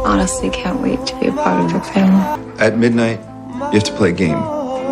honestly can't wait to be a part of your family. At midnight, you have to play a game.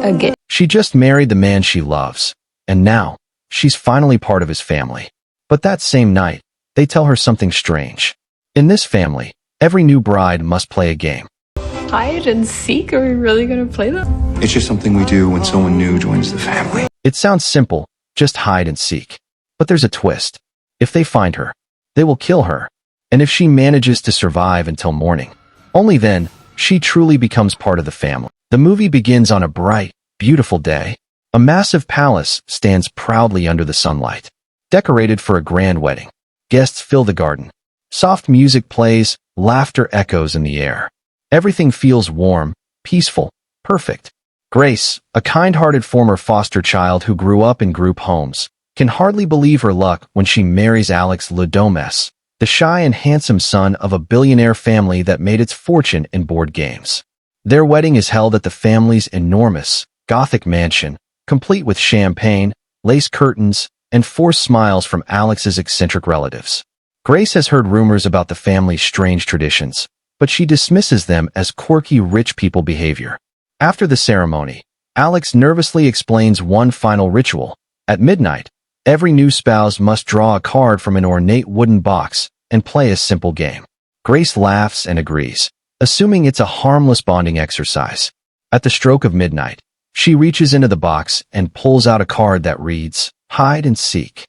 Again. She just married the man she loves, and now she's finally part of his family. But that same night, they tell her something strange. In this family, every new bride must play a game. Hide and seek? Are we really gonna play that? It's just something we do when someone new joins the family. It sounds simple, just hide and seek. But there's a twist. If they find her, they will kill her. And if she manages to survive until morning, only then, she truly becomes part of the family. The movie begins on a bright, beautiful day. A massive palace stands proudly under the sunlight, decorated for a grand wedding. Guests fill the garden. Soft music plays, laughter echoes in the air. Everything feels warm, peaceful, perfect. Grace, a kind-hearted former foster child who grew up in group homes, can hardly believe her luck when she marries Alex Ludomes, the shy and handsome son of a billionaire family that made its fortune in board games. Their wedding is held at the family's enormous, Gothic mansion, complete with champagne, lace curtains, and forced smiles from Alex's eccentric relatives. Grace has heard rumors about the family's strange traditions, but she dismisses them as quirky rich people behavior. After the ceremony, Alex nervously explains one final ritual. At midnight, every new spouse must draw a card from an ornate wooden box and play a simple game. Grace laughs and agrees, assuming it's a harmless bonding exercise. At the stroke of midnight, she reaches into the box and pulls out a card that reads, "Hide and seek."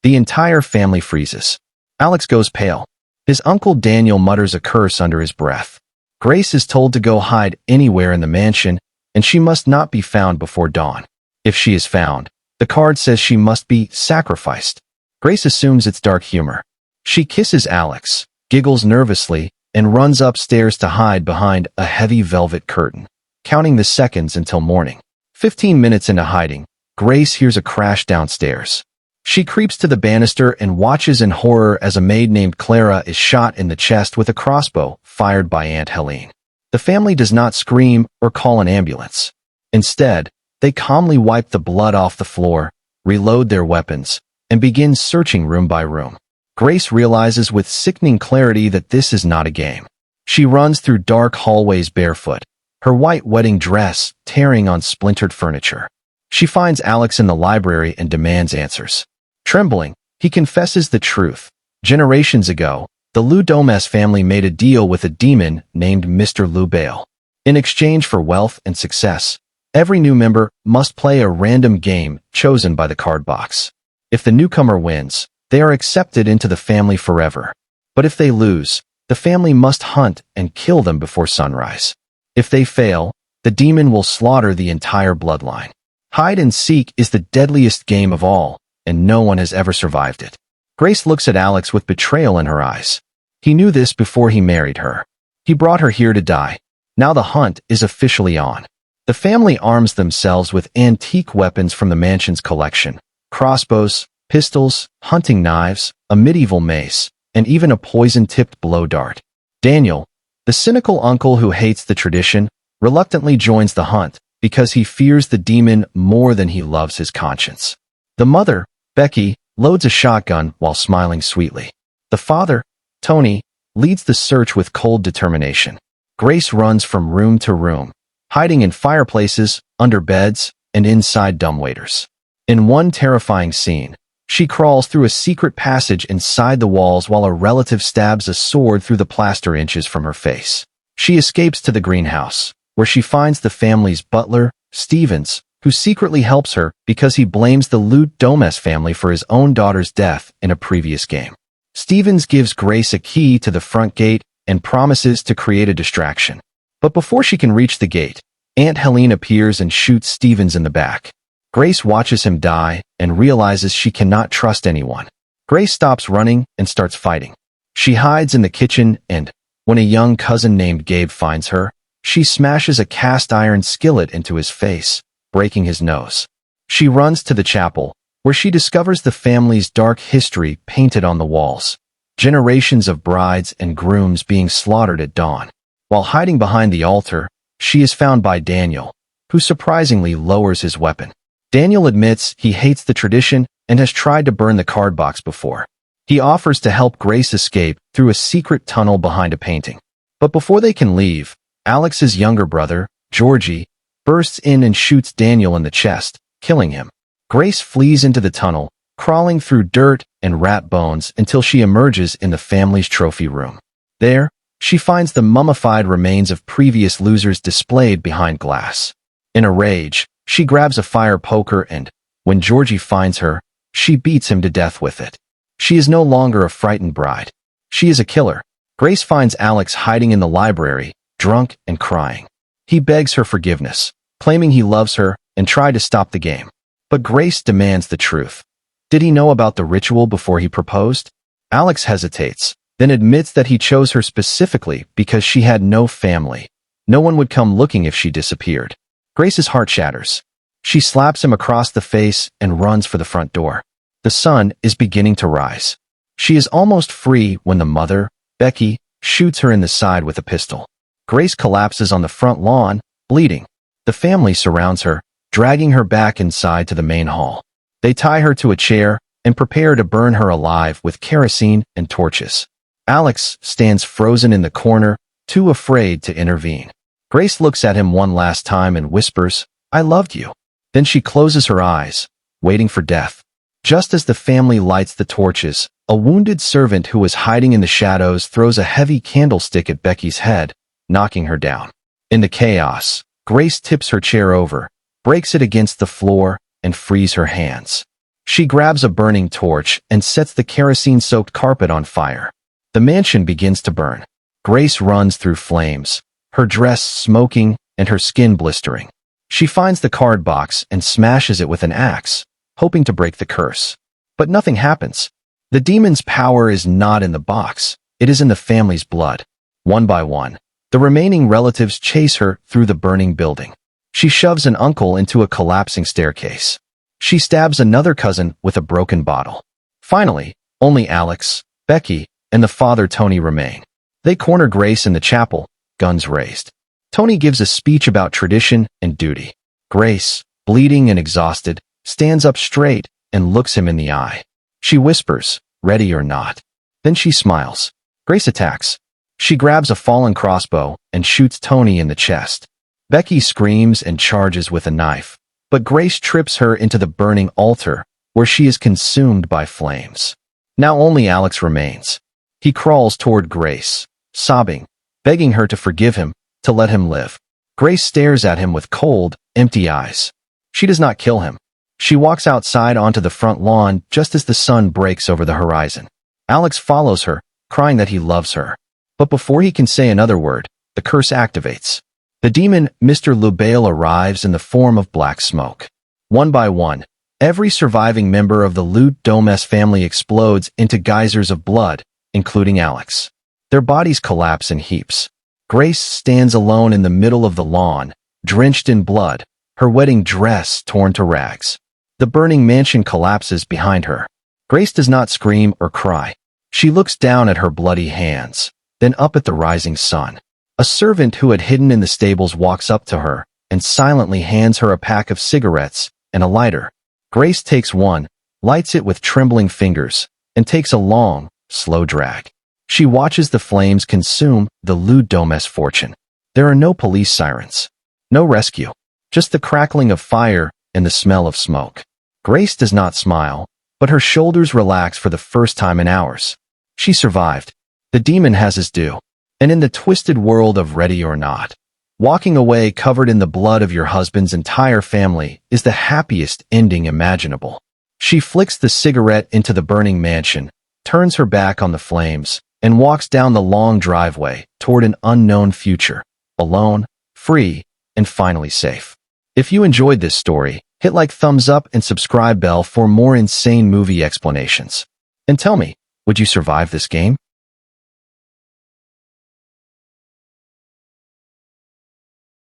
The entire family freezes. Alex goes pale. His uncle Daniel mutters a curse under his breath. Grace is told to go hide anywhere in the mansion, and she must not be found before dawn. If she is found, the card says she must be sacrificed. Grace assumes it's dark humor. She kisses Alex, giggles nervously, and runs upstairs to hide behind a heavy velvet curtain, counting the seconds until morning. 15 minutes into hiding, Grace hears a crash downstairs. She creeps to the banister and watches in horror as a maid named Clara is shot in the chest with a crossbow fired by Aunt Helene. The family does not scream or call an ambulance. Instead, they calmly wipe the blood off the floor, reload their weapons, and begin searching room by room. Grace realizes with sickening clarity that this is not a game. She runs through dark hallways barefoot, her white wedding dress tearing on splintered furniture. She finds Alex in the library and demands answers. Trembling, he confesses the truth. Generations ago, the Ludomes family made a deal with a demon named Mr. Lubale. In exchange for wealth and success, every new member must play a random game chosen by the card box. If the newcomer wins, they are accepted into the family forever. But if they lose, the family must hunt and kill them before sunrise. If they fail, the demon will slaughter the entire bloodline. Hide and seek is the deadliest game of all, and no one has ever survived it. Grace looks at Alex with betrayal in her eyes. He knew this before he married her. He brought her here to die. Now the hunt is officially on. The family arms themselves with antique weapons from the mansion's collection: crossbows, pistols, hunting knives, a medieval mace, and even a poison-tipped blow dart. Daniel, the cynical uncle who hates the tradition, reluctantly joins the hunt because he fears the demon more than he loves his conscience. The mother, Becky, loads a shotgun while smiling sweetly. The father, Tony, leads the search with cold determination. Grace runs from room to room, hiding in fireplaces, under beds, and inside dumbwaiters. In one terrifying scene, she crawls through a secret passage inside the walls while a relative stabs a sword through the plaster inches from her face. She escapes to the greenhouse, where she finds the family's butler, Stevens, who secretly helps her because he blames the Ludomes family for his own daughter's death in a previous game. Stevens gives Grace a key to the front gate and promises to create a distraction. But before she can reach the gate, Aunt Helene appears and shoots Stevens in the back. Grace watches him die and realizes she cannot trust anyone. Grace stops running and starts fighting. She hides in the kitchen and, when a young cousin named Gabe finds her, she smashes a cast-iron skillet into his face, breaking his nose. She runs to the chapel, where she discovers the family's dark history painted on the walls. Generations of brides and grooms being slaughtered at dawn. While hiding behind the altar, she is found by Daniel, who surprisingly lowers his weapon. Daniel admits he hates the tradition and has tried to burn the card box before. He offers to help Grace escape through a secret tunnel behind a painting. But before they can leave, Alex's younger brother, Georgie, bursts in and shoots Daniel in the chest, killing him. Grace flees into the tunnel, crawling through dirt and rat bones until she emerges in the family's trophy room. There, she finds the mummified remains of previous losers displayed behind glass. In a rage, she grabs a fire poker and, when Georgie finds her, she beats him to death with it. She is no longer a frightened bride. She is a killer. Grace finds Alex hiding in the library, drunk and crying. He begs her forgiveness, claiming he loves her and tried to stop the game. But Grace demands the truth. Did he know about the ritual before he proposed? Alex hesitates, then admits that he chose her specifically because she had no family. No one would come looking if she disappeared. Grace's heart shatters. She slaps him across the face and runs for the front door. The sun is beginning to rise. She is almost free when the mother, Becky, shoots her in the side with a pistol. Grace collapses on the front lawn, bleeding. The family surrounds her, dragging her back inside to the main hall. They tie her to a chair and prepare to burn her alive with kerosene and torches. Alex stands frozen in the corner, too afraid to intervene. Grace looks at him one last time and whispers, "I loved you." Then she closes her eyes, waiting for death. Just as the family lights the torches, a wounded servant who was hiding in the shadows throws a heavy candlestick at Becky's head, knocking her down. In the chaos, Grace tips her chair over, breaks it against the floor, and frees her hands. She grabs a burning torch and sets the kerosene-soaked carpet on fire. The mansion begins to burn. Grace runs through flames, her dress smoking and her skin blistering. She finds the card box and smashes it with an axe, hoping to break the curse. But nothing happens. The demon's power is not in the box. It is in the family's blood. One by one, the remaining relatives chase her through the burning building. She shoves an uncle into a collapsing staircase. She stabs another cousin with a broken bottle. Finally, only Alex, Becky, and the father Tony remain. They corner Grace in the chapel, guns raised. Tony gives a speech about tradition and duty. Grace, bleeding and exhausted, stands up straight and looks him in the eye. She whispers, "Ready or not." Then she smiles. Grace attacks. She grabs a fallen crossbow and shoots Tony in the chest. Becky screams and charges with a knife, but Grace trips her into the burning altar, where she is consumed by flames. Now only Alex remains. He crawls toward Grace, sobbing, begging her to forgive him, to let him live. Grace stares at him with cold, empty eyes. She does not kill him. She walks outside onto the front lawn just as the sun breaks over the horizon. Alex follows her, crying that he loves her. But before he can say another word, the curse activates. The demon, Mr. Lubail, arrives in the form of black smoke. One by one, every surviving member of the Lut Domes family explodes into geysers of blood, including Alex. Their bodies collapse in heaps. Grace stands alone in the middle of the lawn, drenched in blood, her wedding dress torn to rags. The burning mansion collapses behind her. Grace does not scream or cry. She looks down at her bloody hands, then up at the rising sun. A servant who had hidden in the stables walks up to her and silently hands her a pack of cigarettes and a lighter. Grace takes one, lights it with trembling fingers, and takes a long, slow drag. She watches the flames consume the Lut Domes fortune. There are no police sirens. No rescue. Just the crackling of fire and the smell of smoke. Grace does not smile, but her shoulders relax for the first time in hours. She survived. The demon has his due. And in the twisted world of Ready or Not, walking away covered in the blood of your husband's entire family is the happiest ending imaginable. She flicks the cigarette into the burning mansion, turns her back on the flames, and walks down the long driveway toward an unknown future, alone, free, and finally safe. If you enjoyed this story, hit like, thumbs up, and subscribe bell for more insane movie explanations. And tell me, would you survive this game?